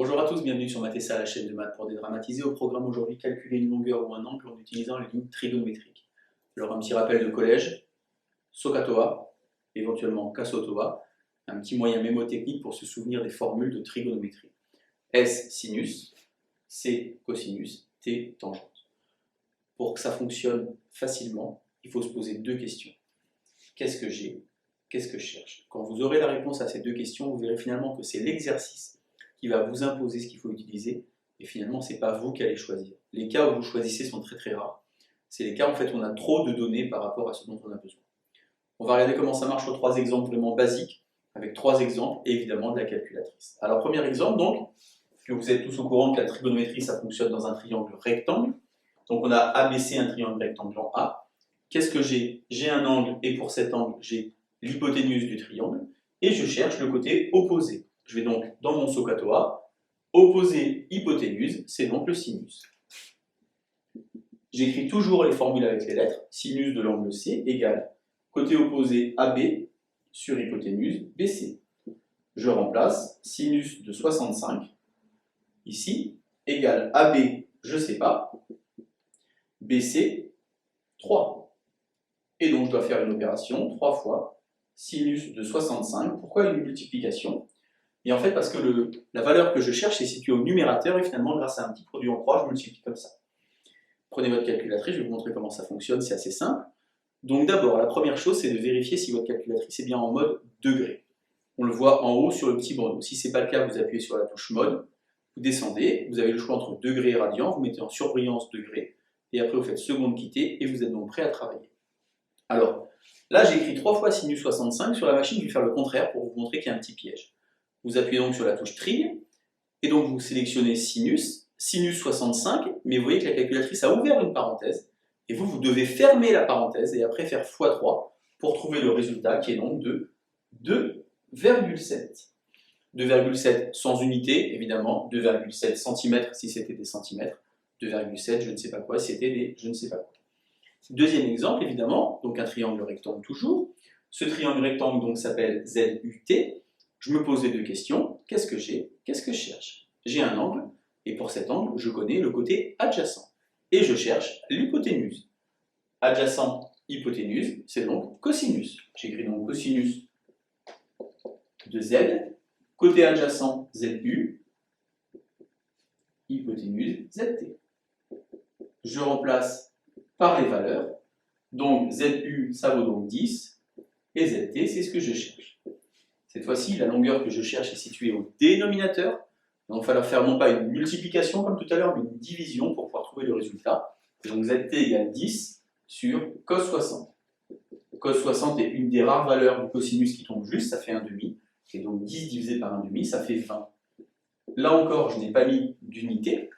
Bonjour à tous, bienvenue sur Matessa, la chaîne de maths pour dédramatiser. Au programme aujourd'hui, calculer une longueur ou un angle en utilisant les lignes trigonométriques. Alors un petit rappel de collège, SOHCAHTOA, éventuellement CASSOTOA, un petit moyen mémotechnique pour se souvenir des formules de trigonométrie. S sinus, C cosinus, T tangente. Pour que ça fonctionne facilement, il faut se poser deux questions. Qu'est-ce que j'ai? Qu'est-ce que je cherche? Quand vous aurez la réponse à ces deux questions, vous verrez finalement que c'est l'exercice qui va vous imposer ce qu'il faut utiliser, et finalement, ce n'est pas vous qui allez choisir. Les cas où vous choisissez sont très très rares. C'est les cas où en fait, on a trop de données par rapport à ce dont on a besoin. On va regarder comment ça marche sur trois exemples vraiment basiques, avec trois exemples, et évidemment de la calculatrice. Alors, premier exemple, donc, que vous êtes tous au courant que la trigonométrie, ça fonctionne dans un triangle rectangle. Donc, on a ABC, un triangle rectangle en A. Qu'est-ce que j'ai? J'ai un angle, et pour cet angle, j'ai l'hypoténuse du triangle, et je cherche le côté opposé. Je vais donc, dans mon SOHCAHTOA, opposer hypoténuse, c'est donc le sinus. J'écris toujours les formules avec les lettres. Sinus de l'angle C égale côté opposé AB sur hypoténuse BC. Je remplace sinus de 65, ici, égale AB, je ne sais pas, BC, 3. Et donc je dois faire une opération 3 fois sinus de 65. Pourquoi une multiplication? Et en fait, parce que la valeur que je cherche est située au numérateur, et finalement, grâce à un petit produit en croix, je multiplie comme ça. Prenez votre calculatrice, je vais vous montrer comment ça fonctionne, c'est assez simple. Donc d'abord, la première chose, c'est de vérifier si votre calculatrice est bien en mode degré. On le voit en haut sur le petit bandeau. Si ce n'est pas le cas, vous appuyez sur la touche mode, vous descendez, vous avez le choix entre degré et radian, vous mettez en surbrillance degré, et après vous faites seconde quittée, et vous êtes donc prêt à travailler. Alors, là j'ai écrit 3 fois sinus 65, sur la machine je vais faire le contraire pour vous montrer qu'il y a un petit piège. Vous appuyez donc sur la touche trig, et donc vous sélectionnez sinus 65, mais vous voyez que la calculatrice a ouvert une parenthèse, et vous devez fermer la parenthèse et après faire x3 pour trouver le résultat qui est donc de 2,7. 2,7 sans unité, évidemment, 2,7 cm si c'était des centimètres, 2,7 je ne sais pas quoi, c'était des je ne sais pas quoi. Deuxième exemple, évidemment, donc un triangle rectangle toujours. Ce triangle rectangle donc s'appelle ZUT. Je me pose les deux questions. Qu'est-ce que j'ai? Qu'est-ce que je cherche? J'ai un angle, et pour cet angle, je connais le côté adjacent. Et je cherche l'hypoténuse. Adjacent, hypoténuse, c'est donc cosinus. J'écris donc cosinus de Z. Côté adjacent, ZU. Hypoténuse, ZT. Je remplace par les valeurs. Donc ZU, ça vaut donc 10. Et ZT, c'est ce que je cherche. Cette fois-ci, la longueur que je cherche est située au dénominateur. Donc il va falloir faire non pas une multiplication comme tout à l'heure, mais une division pour pouvoir trouver le résultat. Donc ZT égale 10 sur cos 60. Cos 60 est une des rares valeurs du cosinus qui tombe juste, ça fait 1,5. Et donc 10 divisé par 1,5, ça fait 20. Là encore, je n'ai pas mis d'unité.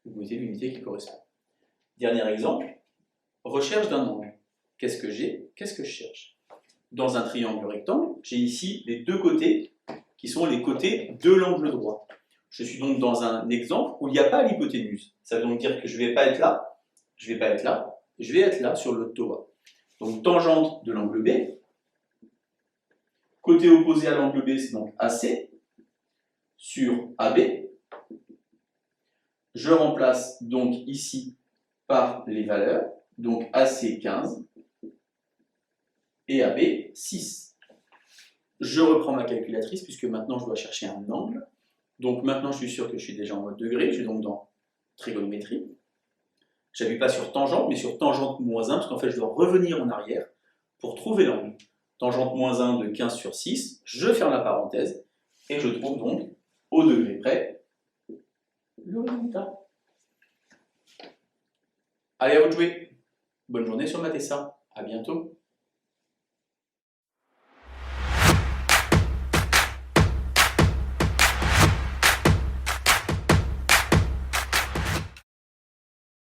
Vous mettez l'unité qui correspond. Dernier exemple, recherche d'un angle. Qu'est-ce que j'ai? Qu'est-ce que je cherche? Dans un triangle rectangle, j'ai ici les deux côtés qui sont les côtés de l'angle droit. Je suis donc dans un exemple où il n'y a pas l'hypoténuse. Ça veut donc dire que je ne vais pas être là, je ne vais pas être là, je vais être là sur le TOA. Donc tangente de l'angle B. Côté opposé à l'angle B, c'est donc AC sur AB. Je remplace donc ici par les valeurs. Donc AC 15 et AB 6. Je reprends ma calculatrice puisque maintenant je dois chercher un angle. Donc maintenant je suis sûr que je suis déjà en mode degré, je suis donc dans trigonométrie. Je n'appuie pas sur tangente, mais sur tangente moins 1, parce qu'en fait je dois revenir en arrière pour trouver l'angle. Tangente moins 1 de 15 sur 6, je ferme la parenthèse, et je trouve donc, au degré près, le résultat. Allez, à vous de jouer. Bonne journée sur Matessa. À bientôt.